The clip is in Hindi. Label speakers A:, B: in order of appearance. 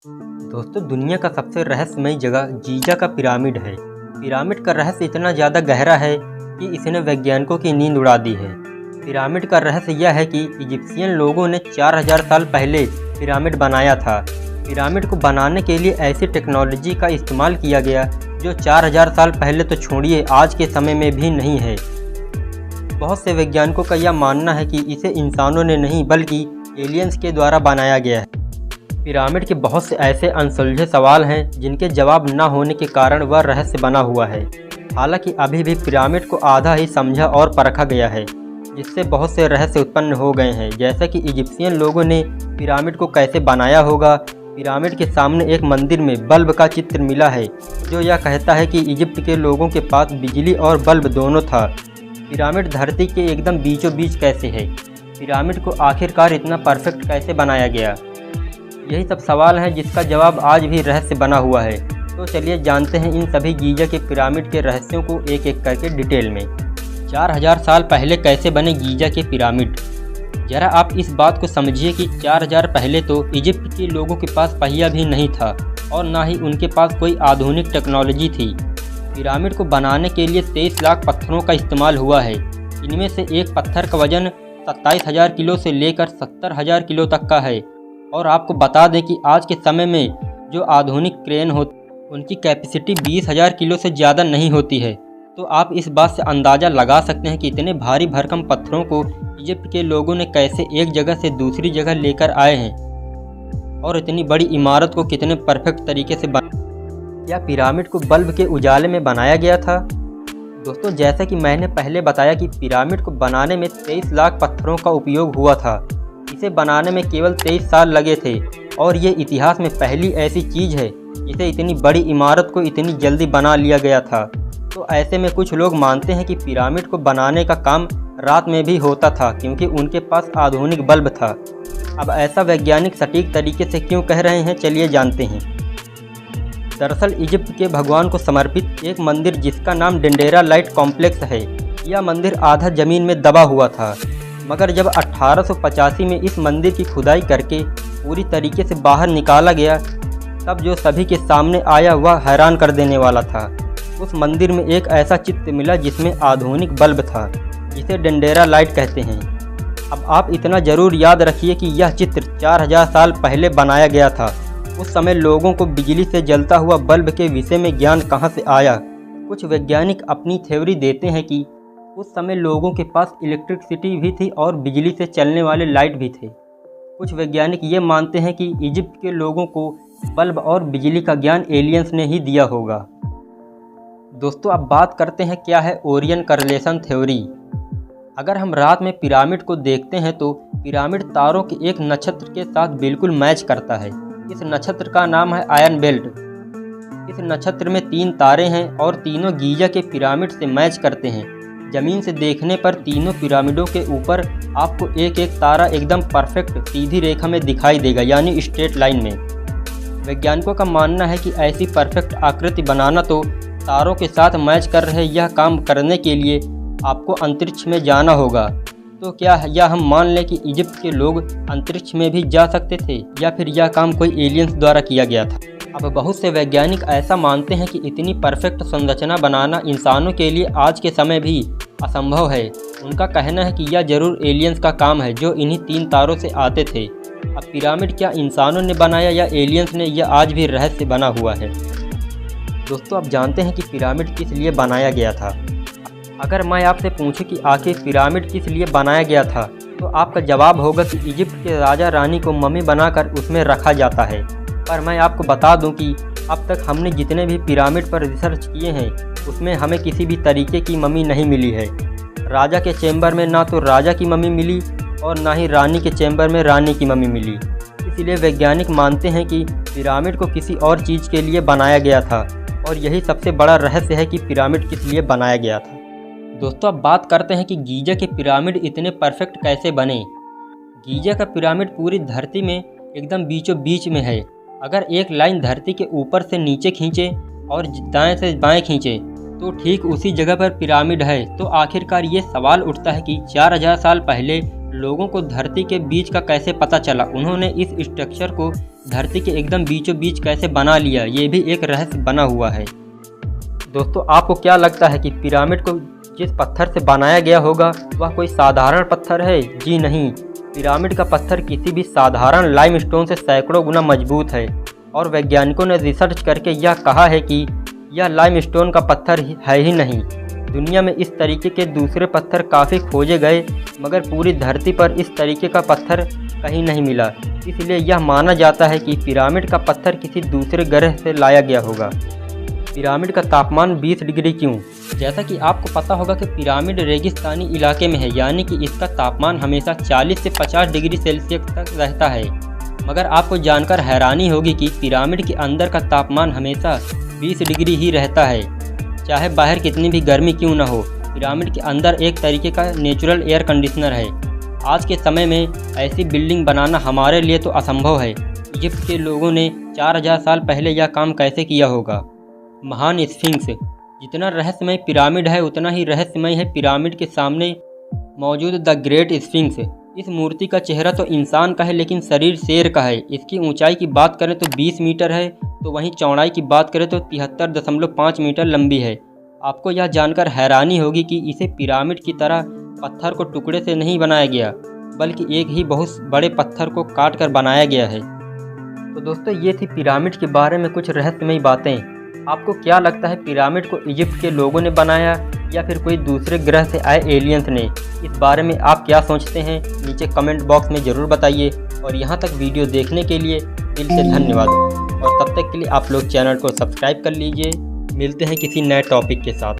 A: दोस्तों, दुनिया का सबसे रहस्यमयी जगह गीज़ा का पिरामिड है। पिरामिड का रहस्य इतना ज़्यादा गहरा है कि इसने वैज्ञानिकों की नींद उड़ा दी है। पिरामिड का रहस्य यह है कि इजिप्शियन लोगों ने 4000 साल पहले पिरामिड बनाया था। पिरामिड को बनाने के लिए ऐसी टेक्नोलॉजी का इस्तेमाल किया गया जो 4000 साल पहले तो छोड़िए, आज के समय में भी नहीं है। बहुत से वैज्ञानिकों का यह मानना है कि इसे इंसानों ने नहीं बल्कि एलियंस के द्वारा बनाया गया है। पिरामिड के बहुत से ऐसे अनसुलझे सवाल हैं जिनके जवाब न होने के कारण वह रहस्य बना हुआ है। हालांकि अभी भी पिरामिड को आधा ही समझा और परखा गया है, जिससे बहुत से रहस्य उत्पन्न हो गए हैं। जैसे कि इजिप्शियन लोगों ने पिरामिड को कैसे बनाया होगा। पिरामिड के सामने एक मंदिर में बल्ब का चित्र मिला है जो यह कहता है कि इजिप्ट के लोगों के पास बिजली और बल्ब दोनों था। पिरामिड धरती के एकदम बीचों बीच कैसे है। पिरामिड को आखिरकार इतना परफेक्ट कैसे बनाया गया। यही सब सवाल हैं जिसका जवाब आज भी रहस्य बना हुआ है। तो चलिए जानते हैं इन सभी गीज़ा के पिरामिड के रहस्यों को एक एक करके डिटेल में। 4000 साल पहले कैसे बने गीज़ा के पिरामिड। ज़रा आप इस बात को समझिए कि 4000 पहले तो इजिप्ट के लोगों के पास पहिया भी नहीं था और ना ही उनके पास कोई आधुनिक टेक्नोलॉजी थी। पिरामिड को बनाने के लिए 23 लाख पत्थरों का इस्तेमाल हुआ है। इनमें से एक पत्थर का वजन 27,000 किलो से लेकर 70,000 किलो तक का है। और आपको बता दें कि आज के समय में जो आधुनिक क्रेन होती उनकी कैपेसिटी 20,000 किलो से ज़्यादा नहीं होती है। तो आप इस बात से अंदाज़ा लगा सकते हैं कि इतने भारी भरकम पत्थरों को इजिप्ट के लोगों ने कैसे एक जगह से दूसरी जगह लेकर आए हैं और इतनी बड़ी इमारत को कितने परफेक्ट तरीके से क्या पिरामिड को बल्ब के उजाले में बनाया गया था। दोस्तों, जैसा कि मैंने पहले बताया कि पिरामिड को बनाने में 23 लाख पत्थरों का उपयोग हुआ था। इसे बनाने में केवल 23 साल लगे थे और ये इतिहास में पहली ऐसी चीज़ है जिसे इतनी बड़ी इमारत को इतनी जल्दी बना लिया गया था। तो ऐसे में कुछ लोग मानते हैं कि पिरामिड को बनाने का काम रात में भी होता था क्योंकि उनके पास आधुनिक बल्ब था। अब ऐसा वैज्ञानिक सटीक तरीके से क्यों कह रहे हैं, चलिए जानते हैं। दरअसल इजिप्ट के भगवान को समर्पित एक मंदिर जिसका नाम डेंडेरा लाइट कॉम्प्लेक्स है, यह मंदिर आधा ज़मीन में दबा हुआ था। मगर जब 1885 में इस मंदिर की खुदाई करके पूरी तरीके से बाहर निकाला गया तब जो सभी के सामने आया वह हैरान कर देने वाला था। उस मंदिर में एक ऐसा चित्र मिला जिसमें आधुनिक बल्ब था जिसे डेंडेरा लाइट कहते हैं। अब आप इतना ज़रूर याद रखिए कि यह चित्र 4000 साल पहले बनाया गया था। उस समय लोगों को बिजली से जलता हुआ बल्ब के विषय में ज्ञान कहाँ से आया। कुछ वैज्ञानिक अपनी थ्योरी देते हैं कि उस समय लोगों के पास इलेक्ट्रिसिटी भी थी और बिजली से चलने वाले लाइट भी थे। कुछ वैज्ञानिक ये मानते हैं कि इजिप्ट के लोगों को बल्ब और बिजली का ज्ञान एलियंस ने ही दिया होगा। दोस्तों, अब बात करते हैं क्या है ओरियन करलेशन थ्योरी। अगर हम रात में पिरामिड को देखते हैं तो पिरामिड तारों के एक नक्षत्र के साथ बिल्कुल मैच करता है। इस नक्षत्र का नाम है आयन बेल्ट। इस नक्षत्र में 3 तारे हैं और तीनों गीज़ा के पिरामिड से मैच करते हैं। ज़मीन से देखने पर तीनों पिरामिडों के ऊपर आपको एक एक तारा एकदम परफेक्ट सीधी रेखा में दिखाई देगा, यानी स्ट्रेट लाइन में। वैज्ञानिकों का मानना है कि ऐसी परफेक्ट आकृति बनाना तो तारों के साथ मैच कर रहे यह काम करने के लिए आपको अंतरिक्ष में जाना होगा। तो क्या यह हम मान लें कि इजिप्ट के लोग अंतरिक्ष में भी जा सकते थे या फिर यह काम कोई एलियंस द्वारा किया गया था। अब बहुत से वैज्ञानिक ऐसा मानते हैं कि इतनी परफेक्ट संरचना बनाना इंसानों के लिए आज के समय भी असंभव है। उनका कहना है कि यह जरूर एलियंस का काम है जो इन्हीं 3 तारों से आते थे। अब पिरामिड क्या इंसानों ने बनाया या एलियंस ने, यह आज भी रहस्य बना हुआ है। दोस्तों, अब जानते हैं कि पिरामिड किस लिए बनाया गया था। अगर मैं आपसे पूछूं कि आखिर पिरामिड किस लिए बनाया गया था तो आपका जवाब होगा कि इजिप्ट के राजा रानी को मम्मी बनाकर उसमें रखा जाता है। पर मैं आपको बता दूं कि अब तक हमने जितने भी पिरामिड पर रिसर्च किए हैं उसमें हमें किसी भी तरीके की मम्मी नहीं मिली है। राजा के चैम्बर में ना तो राजा की मम्मी मिली और ना ही रानी के चैम्बर में रानी की मम्मी मिली। इसीलिए वैज्ञानिक मानते हैं कि पिरामिड को किसी और चीज़ के लिए बनाया गया था और यही सबसे बड़ा रहस्य है कि पिरामिड किस लिए बनाया गया था। दोस्तों, अब बात करते हैं कि गीज़ा के पिरामिड इतने परफेक्ट कैसे बने। गीज़ा का पिरामिड पूरी धरती में एकदम बीचों बीच में है। अगर एक लाइन धरती के ऊपर से नीचे खींचे और दाएं से बाएं खींचे तो ठीक उसी जगह पर पिरामिड है। तो आखिरकार ये सवाल उठता है कि 4000 साल पहले लोगों को धरती के बीच का कैसे पता चला। उन्होंने इस स्ट्रक्चर को धरती के एकदम बीचों बीच कैसे बना लिया, ये भी एक रहस्य बना हुआ है। दोस्तों, आपको क्या लगता है कि पिरामिड को जिस पत्थर से बनाया गया होगा वह कोई साधारण पत्थर है? जी नहीं, पिरामिड का पत्थर किसी भी साधारण लाइमस्टोन से सैकड़ों गुना मजबूत है और वैज्ञानिकों ने रिसर्च करके यह कहा है कि यह लाइमस्टोन का पत्थर है ही नहीं। दुनिया में इस तरीके के दूसरे पत्थर काफ़ी खोजे गए, मगर पूरी धरती पर इस तरीके का पत्थर कहीं नहीं मिला। इसलिए यह माना जाता है कि पिरामिड का पत्थर किसी दूसरे ग्रह से लाया गया होगा। पिरामिड का तापमान 20 डिग्री क्यों? जैसा कि आपको पता होगा कि पिरामिड रेगिस्तानी इलाके में है, यानी कि इसका तापमान हमेशा 40 से 50 डिग्री सेल्सियस तक रहता है। मगर आपको जानकर हैरानी होगी कि पिरामिड के अंदर का तापमान हमेशा 20 डिग्री ही रहता है, चाहे बाहर कितनी भी गर्मी क्यों न हो। पिरामिड के अंदर एक तरीके का नेचुरल एयर कंडीशनर है। आज के समय में ऐसी बिल्डिंग बनाना हमारे लिए तो असंभव है। इजिप्ट के लोगों ने 4000 साल पहले यह काम कैसे किया होगा? महान स्फिंक्स। जितना रहस्यमय पिरामिड है उतना ही रहस्यमय है पिरामिड के सामने मौजूद द ग्रेट स्फिंक्स। इस मूर्ति का चेहरा तो इंसान का है, लेकिन शरीर शेर का है। इसकी ऊंचाई की बात करें तो 20 मीटर है, तो वहीं चौड़ाई की बात करें तो 73.5 मीटर लंबी है। आपको यह जानकर हैरानी होगी कि इसे पिरामिड की तरह पत्थर को टुकड़े से नहीं बनाया गया, बल्कि एक ही बहुत बड़े पत्थर को काट कर बनाया गया है। तो दोस्तों, ये थी पिरामिड के बारे में कुछ रहस्यमयी बातें। आपको क्या लगता है, पिरामिड को इजिप्ट के लोगों ने बनाया या फिर कोई दूसरे ग्रह से आए एलियंस ने? इस बारे में आप क्या सोचते हैं? नीचे कमेंट बॉक्स में ज़रूर बताइए। और यहाँ तक वीडियो देखने के लिए दिल से धन्यवाद। और तब तक के लिए आप लोग चैनल को सब्सक्राइब कर लीजिए। मिलते हैं किसी नए टॉपिक के साथ।